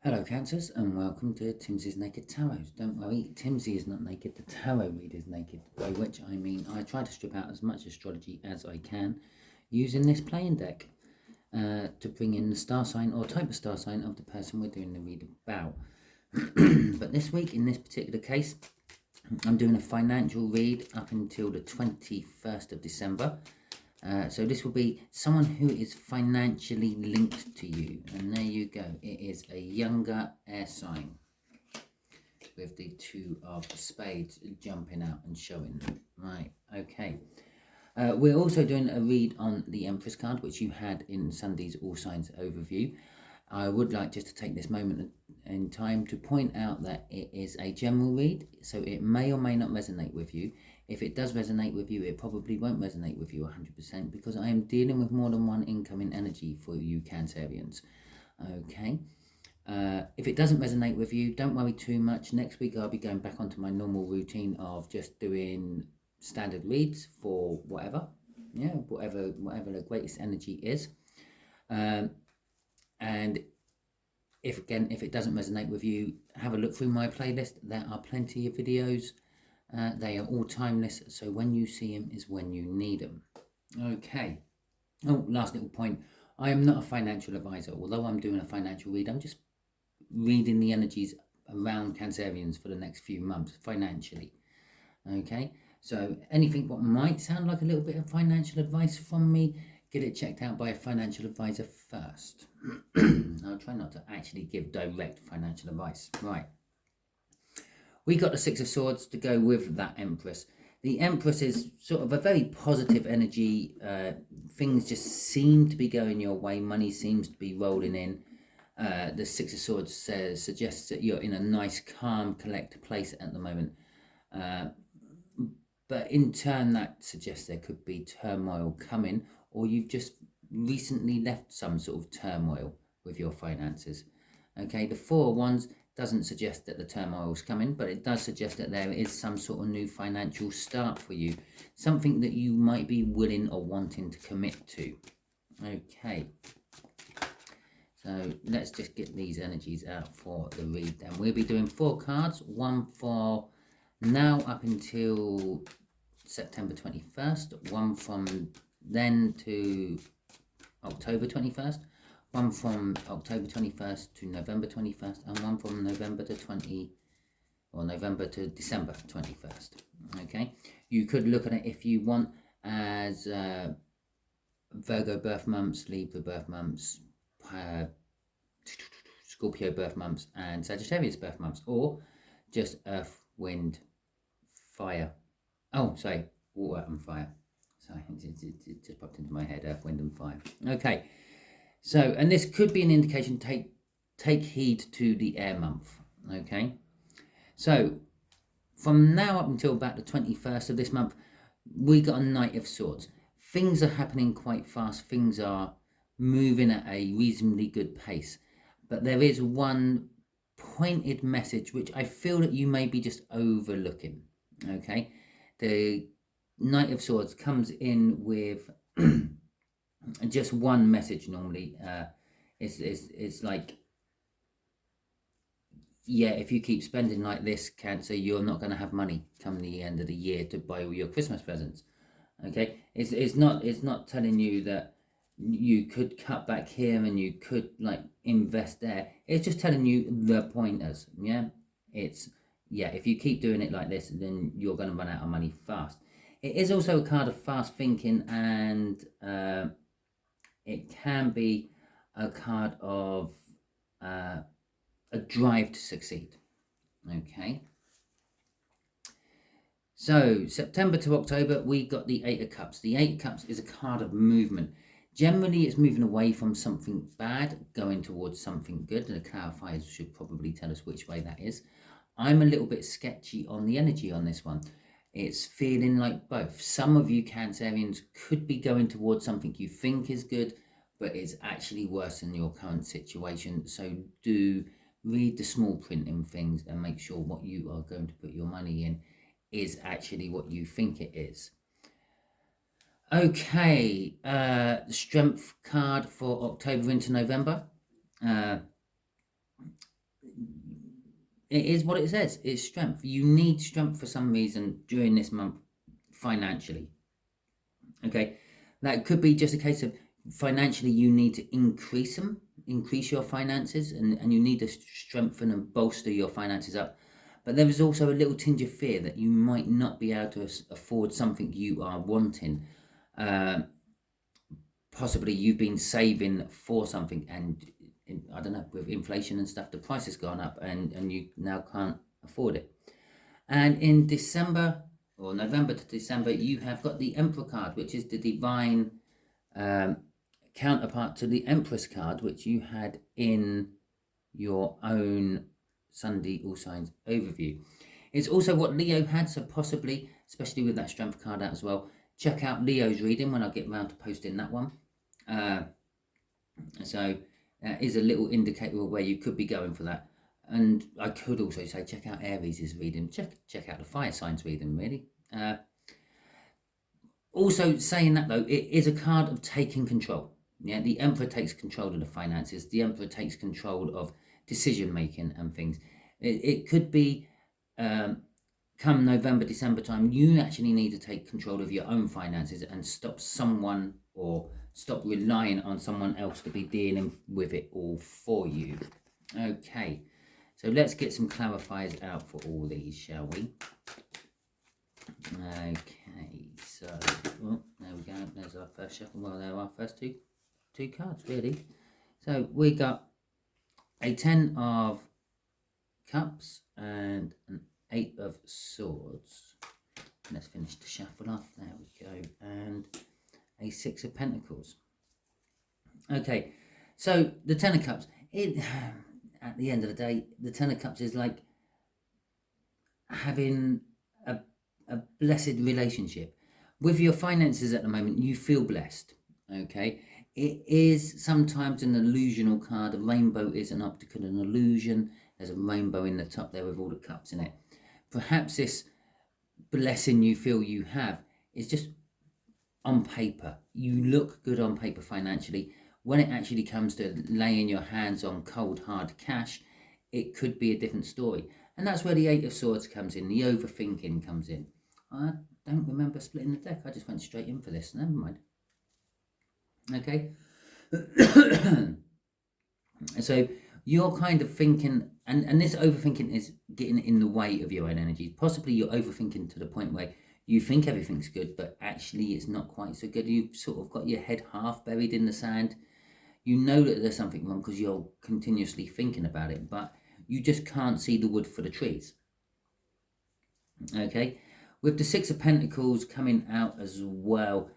Hello Cancers and welcome to Timsy's Naked Tarot. Don't worry, Timsy is not naked, the tarot reader is naked, by which I mean I try to strip out as much astrology as I can using this playing deck to bring in the star sign or type of star sign of the person we're doing the read about. But this week, in this particular case, I'm doing a financial read up until the 21st of December. So this will be someone who is financially linked to you. And there you go. It is a younger air sign with the two of spades jumping out and showing. Right, okay. We're also doing a read on the Empress card, which you had in Sunday's All Signs overview. I would like just to take this moment in time to point out that it is a general read, so it may or may not resonate with you. If it does resonate with you, it probably won't resonate with you 100% because I am dealing with more than one incoming energy for you Cancerians. Okay. If it doesn't resonate with you, don't worry too much. Next week I'll be going back onto my normal routine of just doing standard reads for whatever, whatever the greatest energy is. And if it doesn't resonate with you, have a look through my playlist. There are plenty of videos. They are all timeless, so when you see them is when you need them. Okay. Oh, last little point. I am not a financial advisor. Although I'm doing a financial read, I'm just reading the energies around Cancerians for the next few months financially. Okay, so anything what might sound like a little bit of financial advice from me, get it checked out by a financial advisor first. I'll try not to actually give direct financial advice. Right. We got the Six of Swords to go with that Empress. The Empress is sort of a very positive energy. Things just seem to be going your way. Money seems to be rolling in. The Six of Swords suggests that you're in a nice, calm, collected place at the moment. But in turn, that suggests there could be turmoil coming, or you've just recently left some sort of turmoil with your finances. Okay, the Four of Wands doesn't suggest that the turmoil is coming, but it does suggest that there is some sort of new financial start for you, something that you might be willing or wanting to commit to. Okay, so let's just get these energies out for the read then. We'll be doing 4 cards, one for now up until September 21st, one from then to October 21st, one from October 21st to November 21st, and one from November to December 21st. Okay, you could look at it if you want as Virgo birth months, Libra birth months, Scorpio birth months, and Sagittarius birth months, or just Earth, Wind, Fire. Oh, sorry, water and fire. Sorry, it just popped into my head, Earth, Wind and Fire. Okay, so, and this could be an indication, take heed to the air month. Okay, so from now up until about the 21st of this month, we got a Knight of Swords. Things are happening quite fast. Things are moving at a reasonably good pace. But there is one pointed message which I feel that you may be just overlooking. Okay, the Knight of Swords comes in with just one message normally. It's like, yeah, if you keep spending like this, Cancer, you're not going to have money come the end of the year to buy all your Christmas presents. Okay, it's not telling you that you could cut back here and you could like invest there. It's just telling you the pointers. Yeah, if you keep doing it like this, then you're going to run out of money fast. It is also a card of fast thinking, and it can be a card of a drive to succeed. Okay. So, September to October, we got the Eight of Cups. The Eight of Cups is a card of movement. Generally, it's moving away from something bad, going towards something good. And the clarifiers should probably tell us which way that is. I'm a little bit sketchy on the energy on this one. It's feeling like both. Some of you Cancerians could be going towards something you think is good, but it's actually worse than your current situation. So do read the small print in things and make sure what you are going to put your money in is actually what you think it is. Okay, the Strength card for October into November. it is what it says. It's strength. You need strength for some reason during this month financially. Okay, that could be just a case of financially you need to increase your finances, and you need to strengthen and bolster your finances up. But there is also a little tinge of fear that you might not be able to afford something you are wanting. Possibly you've been saving for something, and I don't know, with inflation and stuff, the price has gone up, and you now can't afford it. And in December, or November to December, you have got the Emperor card, which is the divine counterpart to the Empress card, which you had in your own Sunday All Signs overview. It's also what Leo had, so possibly, especially with that strength card out as well, check out Leo's reading when I get around to posting that one. So that is a little indicator of where you could be going for that. And I could also say check out Aries' reading, check out the fire signs reading, really. Also saying that though, it is a card of taking control. Yeah, the Emperor takes control of the finances. The Emperor takes control of decision making and things. It could be come November, December time, you actually need to take control of your own finances and stop relying on someone else to be dealing with it all for you. Okay, so let's get some clarifiers out for all these, shall we? Okay, so there we go. There's our first shuffle. Well, there are our first two cards, really. So we got a 10 of Cups and an 8 of Swords. Let's finish the shuffle off. There we go. And a 6 of Pentacles. Okay, so the 10 of Cups. At the end of the day, the 10 of Cups is like having a blessed relationship. With your finances at the moment, you feel blessed. Okay, it is sometimes an illusional card. A rainbow is an optical an illusion. There's a rainbow in the top there with all the cups in it. Perhaps this blessing you feel you have is just on paper. You look good on paper financially. When it actually comes to laying your hands on cold, hard cash, it could be a different story. And that's where the 8 of Swords comes in, the overthinking comes in. I don't remember splitting the deck. I just went straight in for this. Never mind. Okay. So you're kind of thinking, and this overthinking is getting in the way of your own energy. Possibly you're overthinking to the point where you think everything's good, but actually it's not quite so good. You've sort of got your head half buried in the sand. You know that there's something wrong because you're continuously thinking about it, but you just can't see the wood for the trees. Okay, with the 6 of Pentacles coming out as well,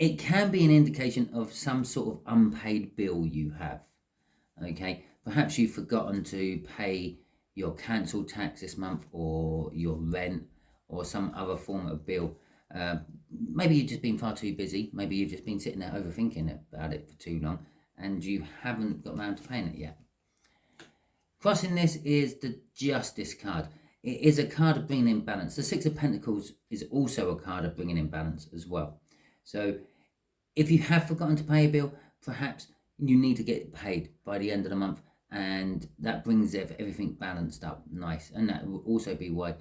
it can be an indication of some sort of unpaid bill you have. Okay, perhaps you've forgotten to pay your council tax this month, or your rent, or some other form of bill. Maybe you've just been far too busy. Maybe you've just been sitting there overthinking about it for too long, and you haven't got around to paying it yet. Crossing this is the Justice card. It is a card of bringing in balance. The 6 of Pentacles is also a card of bringing in balance as well. So if you have forgotten to pay a bill, perhaps you need to get it paid by the end of the month, and that brings everything balanced up nice. And that will also be why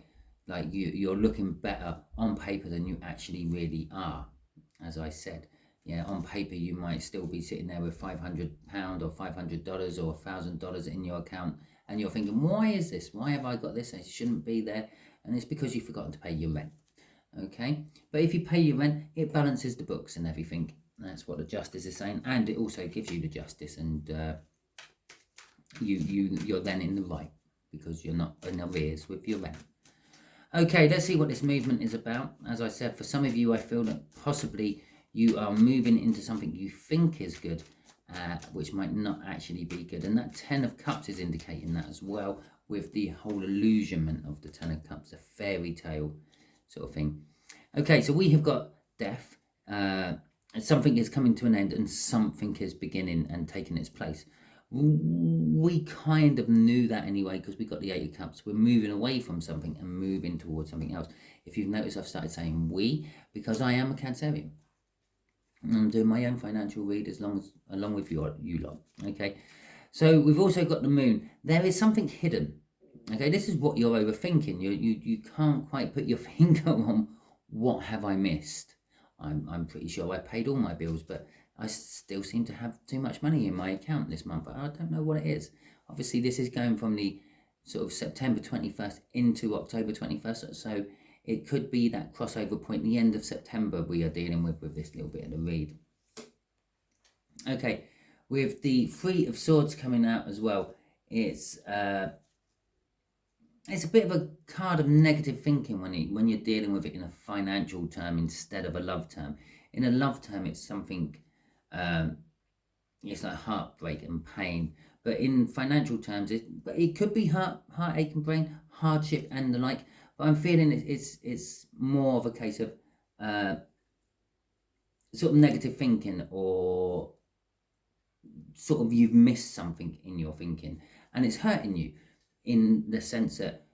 you're looking better on paper than you actually really are. As I said, yeah, on paper you might still be sitting there with £500 or $500 or $1,000 in your account, and you're thinking, why is this? Why have I got this? It shouldn't be there. And it's because you've forgotten to pay your rent. Okay, but if you pay your rent, it balances the books and everything. That's what the Justice is saying, and it also gives you the justice, and you're then in the right because you're not in arrears with your rent. Okay, let's see what this movement is about. As I said, for some of you, I feel that possibly you are moving into something you think is good, which might not actually be good. And that 10 of Cups is indicating that as well, with the whole illusionment of the 10 of Cups, a fairy tale sort of thing. Okay, so we have got death. Something is coming to an end and something is beginning and taking its place. We kind of knew that anyway because we got the 8 of Cups. We're moving away from something and moving towards something else. If you've noticed, I've started saying we because I am a Cancerian. I'm doing my own financial read along with you lot. Okay, So we've also got the moon. There is something hidden. Okay, this is what you're overthinking. You can't quite put your finger on what have I missed. I'm pretty sure I paid all my bills, but I still seem to have too much money in my account this month. I don't know what it is. Obviously, this is going from the sort of September 21st into October 21st. So it could be that crossover point, the end of September, we are dealing with this little bit of the read. Okay, with the Three of Swords coming out as well, it's a bit of a card of negative thinking when you're dealing with it in a financial term instead of a love term. In a love term, it's something, it's like heartbreak and pain. But in financial terms, it could be heartache and brain, hardship and the like. But I'm feeling it's more of a case of sort of negative thinking, or sort of you've missed something in your thinking and it's hurting you, in the sense that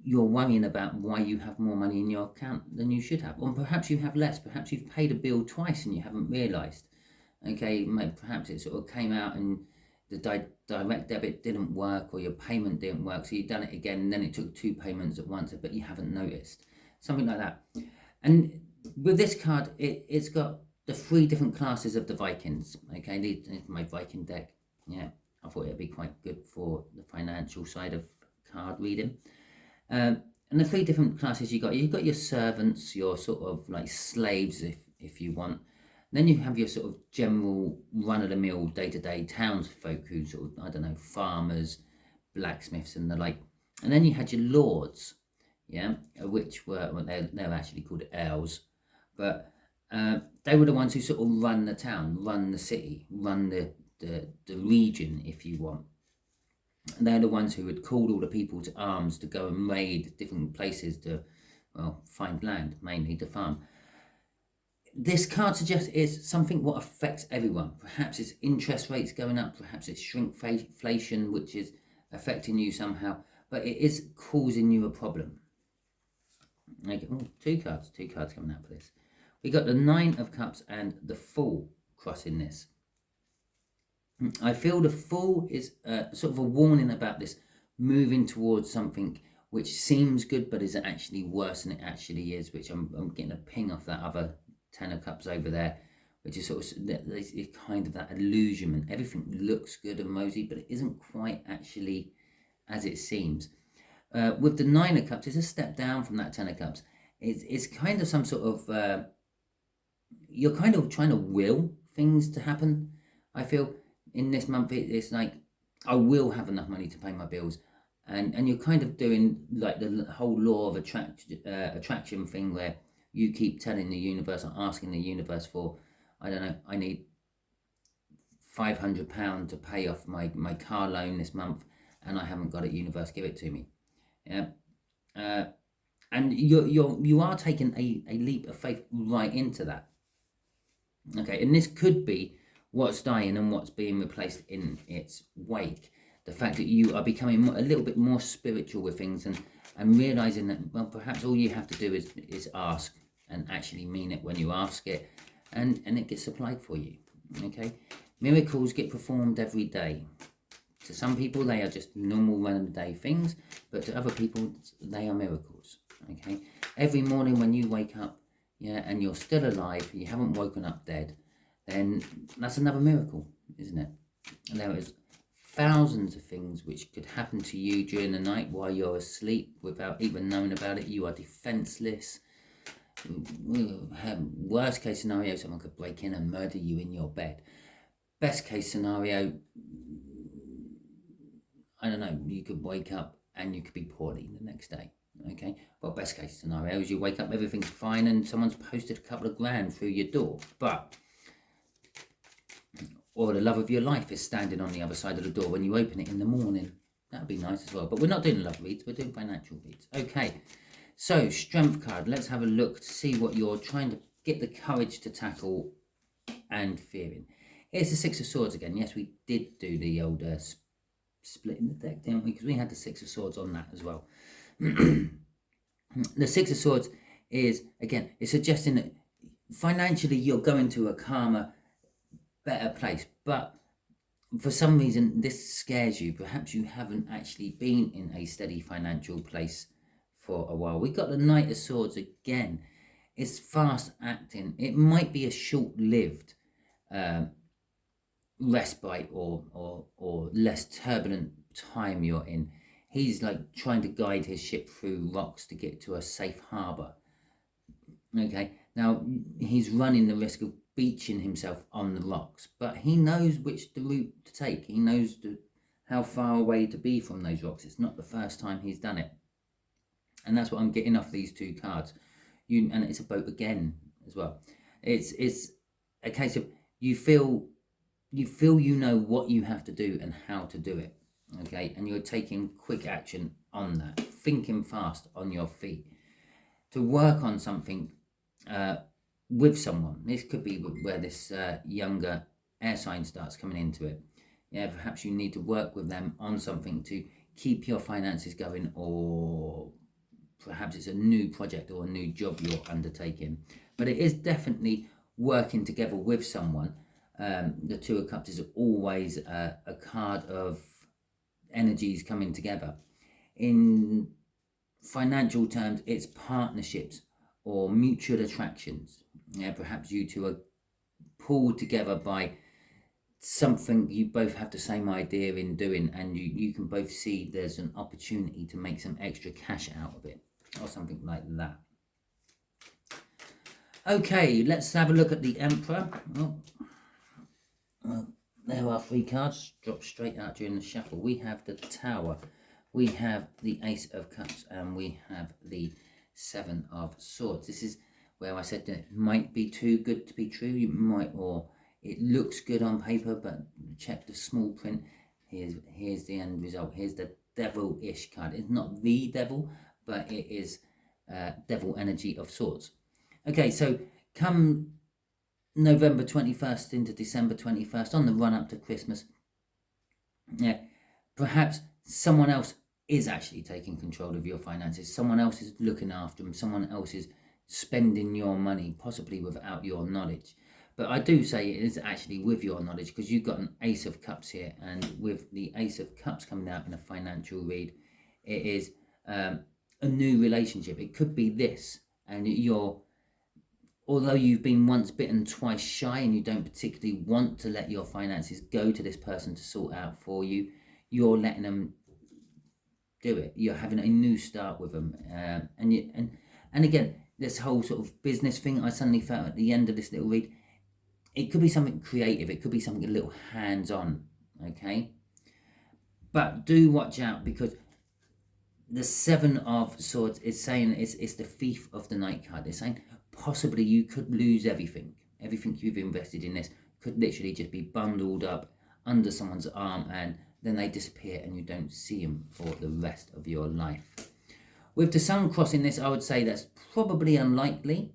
you're worrying about why you have more money in your account than you should have, or perhaps you have less. Perhaps you've paid a bill twice and you haven't realised. Okay, perhaps it sort of came out and the direct debit didn't work, or your payment didn't work, so you've done it again and then it took 2 payments at once, but you haven't noticed, something like that. And with this card, it's got the 3 different classes of the Vikings. Okay, my Viking deck. Yeah, I thought it'd be quite good for the financial side of card reading. And the 3 different classes you've got your servants, your sort of like slaves, if you want. Then you have your sort of general run-of-the-mill day-to-day townsfolk who sort of, I don't know, farmers, blacksmiths and the like. And then you had your lords, yeah, which were, well, they're actually called earls, but they were the ones who sort of run the town, run the city, run the region, if you want. And they're the ones who had called all the people to arms to go and raid different places to, well, find land, mainly to farm. This card suggests it's something what affects everyone. Perhaps it's interest rates going up, perhaps it's shrinkflation, which is affecting you somehow, but it is causing you a problem. Okay, two cards coming out for this. We got the 9 of Cups and the Fool crossing this. I feel the Fool is sort of a warning about this moving towards something which seems good but is actually worse than it actually is, which I'm getting a ping off that other 10 of Cups over there, which is sort of it's kind of that illusion, and everything looks good and rosy, but it isn't quite actually as it seems. With the 9 of Cups, it's a step down from that 10 of Cups. It's kind of some sort of you're kind of trying to will things to happen. I feel in this month it's like I will have enough money to pay my bills, and you're kind of doing like the whole law of attraction thing, where you keep telling the universe or asking the universe for, I don't know, I need £500 to pay off my car loan this month, and I haven't got it. Universe, give it to me. Yeah. And you are taking a leap of faith right into that. Okay, and this could be what's dying and what's being replaced in its wake. The fact that you are becoming a little bit more spiritual with things, and realizing that, well, perhaps all you have to do is ask, and actually mean it when you ask it, and it gets supplied for you. Okay, miracles get performed every day. To some people they are just normal run-of-the-day things, but to other people they are miracles. Okay, every morning when you wake up, yeah, and you're still alive, you haven't woken up dead, then that's another miracle, isn't it? And there is thousands of things which could happen to you during the night while you're asleep without even knowing about it. You are defenseless. Worst case scenario, someone could break in and murder you in your bed. Best case scenario, I don't know, you could wake up and you could be poorly the next day. Okay, well, best case scenario is you wake up, everything's fine, and someone's posted a couple of grand through your door. But, or the love of your life is standing on the other side of the door when you open it in the morning. That would be nice as well. But we're not doing love reads, we're doing financial reads. Okay, so Strength card. Let's have a look to see what you're trying to get the courage to tackle and fearing. Here's the 6 of Swords again. Yes, we did do the old split in the deck, didn't we? Because we had the 6 of Swords on that as well. The 6 of Swords is, again, it's suggesting that financially you're going to a calmer, better place, but for some reason this scares you. Perhaps you haven't actually been in a steady financial place for a while. We got the Knight of Swords again. It's fast acting. It might be a short-lived respite or less turbulent time you're in. He's like trying to guide his ship through rocks to get to a safe harbor. Okay, now he's running the risk of beaching himself on the rocks, but he knows the route to take. He knows how far away to be from those rocks. It's not the first time he's done it, and that's what I'm getting off these two cards. And it's a boat again as well. It's a case of you feel you know what you have to do and how to do it. Okay, and you're taking quick action on that, thinking fast on your feet to work on something with someone. This could be where this younger air sign starts coming into it. Yeah, perhaps you need to work with them on something to keep your finances going, or perhaps it's a new project or a new job you're undertaking. But it is definitely working together with someone. The Two of Cups is always a card of energies coming together. In financial terms, it's partnerships or mutual attractions. Yeah, perhaps you two are pulled together by something you both have the same idea in doing, and you can both see there's an opportunity to make some extra cash out of it, or something like that. Okay, let's have a look at the Emperor. There are three cards dropped straight out during the shuffle. We have the Tower, we have the Ace of Cups, and we have the Seven of Swords. This is where I said that it might be too good to be true. You might, or it looks good on paper, but check the small print. Here's the end result. Here's the devil-ish card. It's not the devil, but it is devil energy of sorts. Okay, so come November 21st into December 21st, on the run up to Christmas, yeah, perhaps someone else is actually taking control of your finances. Someone else is looking after them. Someone else is spending your money, possibly without your knowledge. But I do say it is actually with your knowledge, because you've got an Ace of Cups here, and with the Ace of Cups coming out in a financial read, it is a new relationship. It could be this, and although you've been once bitten, twice shy, and you don't particularly want to let your finances go to this person to sort out for you, you're letting them do it. You're having a new start with them, and again, this whole sort of business thing, I suddenly felt at the end of this little read, it could be something creative. It could be something a little hands-on. Okay, but do watch out, because the Seven of Swords is saying it's the Thief of the Night card. It's saying possibly you could lose everything you've invested in. This could literally just be bundled up under someone's arm, and then they disappear and you don't see them for the rest of your life. With the Sun crossing this, I would say that's probably unlikely.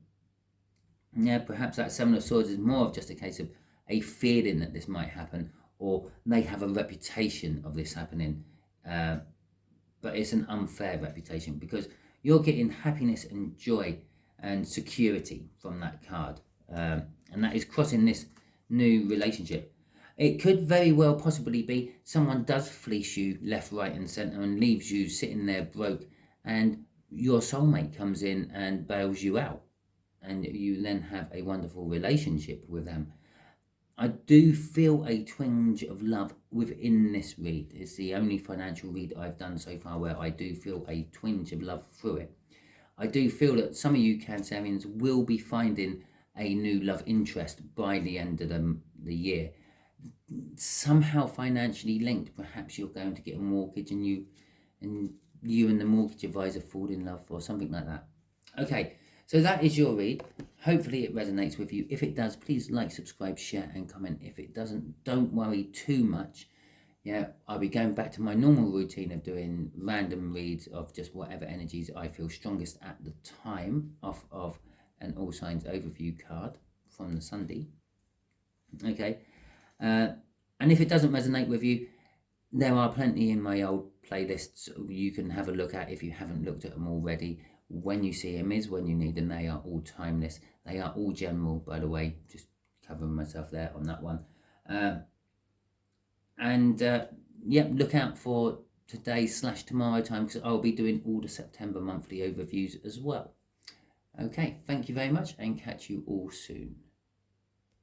Yeah, perhaps that Seven of Swords is more of just a case of a feeling that this might happen, or they have a reputation of this happening, but it's an unfair reputation, because you're getting happiness and joy and security from that card, and that is crossing this new relationship. It could very well possibly be someone does fleece you left, right and centre and leaves you sitting there broke, and your soulmate comes in and bails you out, and you then have a wonderful relationship with them. I do feel a twinge of love within this read. It's the only financial read I've done so far where I do feel a twinge of love through it. I do feel that some of you Cancerians will be finding a new love interest by the end of the year. Somehow financially linked. Perhaps you're going to get a mortgage, and you and the mortgage advisor fall in love, or something like that. Okay, so that is your read. Hopefully it resonates with you. If it does, please like, subscribe, share and comment. If it doesn't, don't worry too much. Yeah, I'll be going back to my normal routine of doing random reads of just whatever energies I feel strongest at the time, off of an all signs overview card from the Sunday. Okay, and if it doesn't resonate with you, there are plenty in my old playlists you can have a look at if you haven't looked at them already. When you see them is when you need them. They are all timeless. They are all general, by the way. Just covering myself there on that one. And yep, look out for today/tomorrow time, because I'll be doing all the September monthly overviews as well. Okay, thank you very much, and catch you all soon.